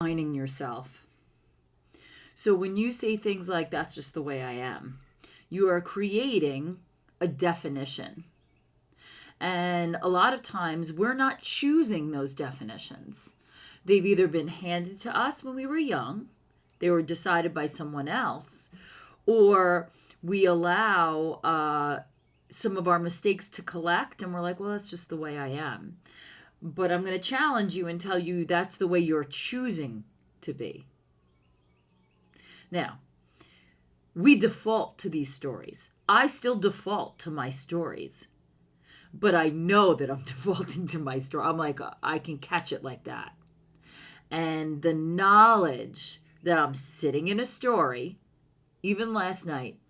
Defining yourself. So when you say things like, that's just the way I am, you are creating a definition. And a lot of times we're not choosing those definitions. They've either been handed to us when we were young, they were decided by someone else, or we allow some of our mistakes to collect and we're like, well, that's just the way I am. But I'm going to challenge you and tell you that's the way you're choosing to be. Now, we default to these stories. I still default to my stories, but I know that I'm defaulting to my story. I'm like, I can catch it like that. And the knowledge that I'm sitting in a story, even last night,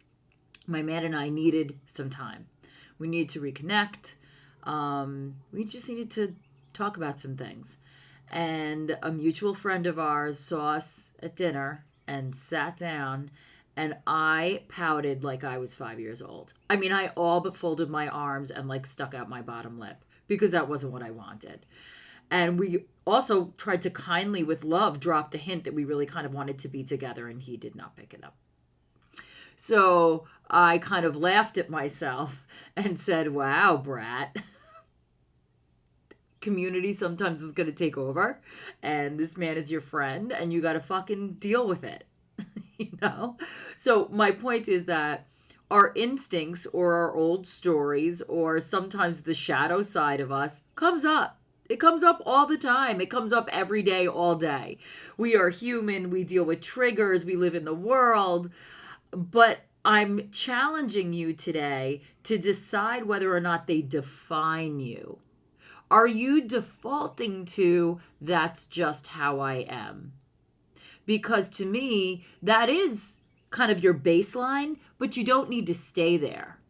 my man and I needed some time. We needed to reconnect. We just needed to talk about some things. And a mutual friend of ours saw us at dinner and sat down, and I pouted like I was 5 years old. I mean, I all but folded my arms and like stuck out my bottom lip because that wasn't what I wanted. And we also tried to kindly, with love, drop the hint that we really kind of wanted to be together, and he did not pick it up. So I kind of laughed at myself and said, wow, brat. Community sometimes is going to take over, and this man is your friend, and you got to fucking deal with it. You know? So my point is that our instincts or our old stories or sometimes the shadow side of us comes up. It comes up all the time. It comes up every day, all day. We are human. We deal with triggers. We live in the world. But I'm challenging you today to decide whether or not they define you. Are you defaulting to, that's just how I am? Because to me, that is kind of your baseline, but you don't need to stay there.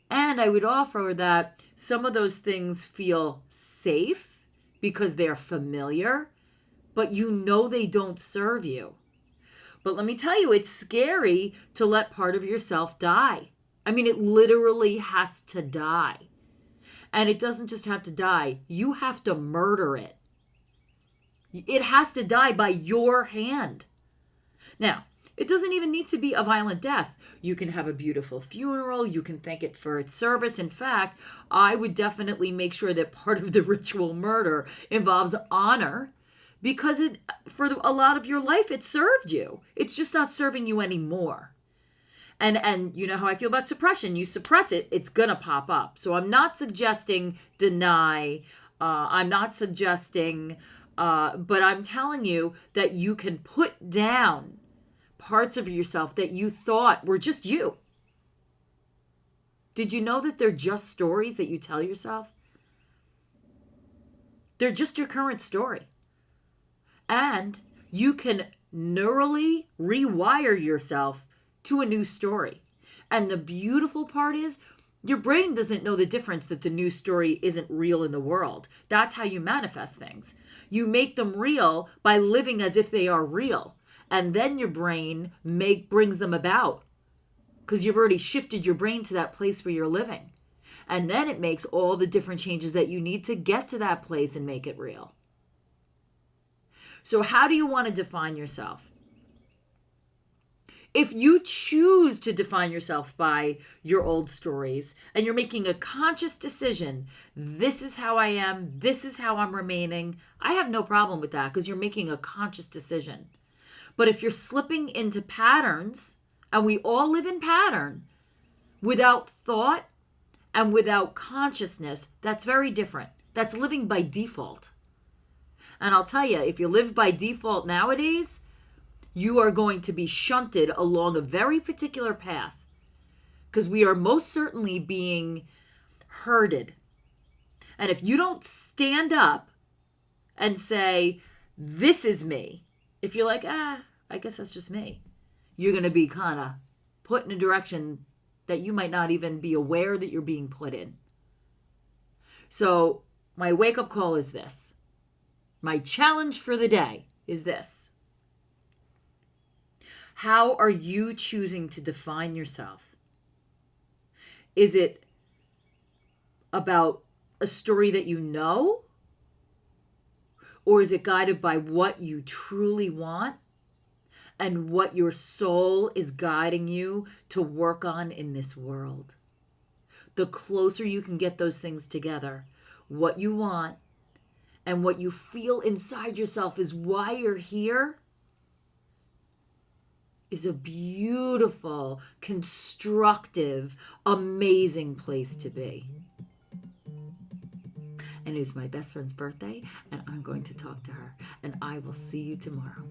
And I would offer that some of those things feel safe because they're familiar, but you know they don't serve you. But let me tell you, it's scary to let part of yourself die. I mean, it literally has to die. And it doesn't just have to die. You have to murder it. It has to die by your hand. Now, it doesn't even need to be a violent death. You can have a beautiful funeral. You can thank it for its service. In fact, I would definitely make sure that part of the ritual murder involves honor, because for a lot of your life, it served you. It's just not serving you anymore. And you know how I feel about suppression. You suppress it, it's going to pop up. So I'm not suggesting deny. I'm not suggesting, but I'm telling you that you can put down parts of yourself that you thought were just you. Did you know that they're just stories that you tell yourself? They're just your current story. And you can neurally rewire yourself to a new story. And the beautiful part is your brain doesn't know the difference that the new story isn't real in the world. That's how you manifest things. You make them real by living as if they are real. And then your brain brings them about because you've already shifted your brain to that place where you're living. And then it makes all the different changes that you need to get to that place and make it real. So how do you want to define yourself? If you choose to define yourself by your old stories and you're making a conscious decision, this is how I am, this is how I'm remaining, I have no problem with that because you're making a conscious decision. But if you're slipping into patterns, and we all live in pattern, without thought and without consciousness, that's very different. That's living by default. And I'll tell you, if you live by default nowadays, you are going to be shunted along a very particular path because we are most certainly being herded. And if you don't stand up and say, this is me, if you're like, I guess that's just me, you're going to be kind of put in a direction that you might not even be aware that you're being put in. So my wake-up call is this. My challenge for the day is this. How are you choosing to define yourself? Is it about a story that you know? Or is it guided by what you truly want and what your soul is guiding you to work on in this world? The closer you can get those things together, what you want and what you feel inside yourself is why you're here, is a beautiful, constructive, amazing place to be. And it is my best friend's birthday, and I'm going to talk to her, and I will see you tomorrow.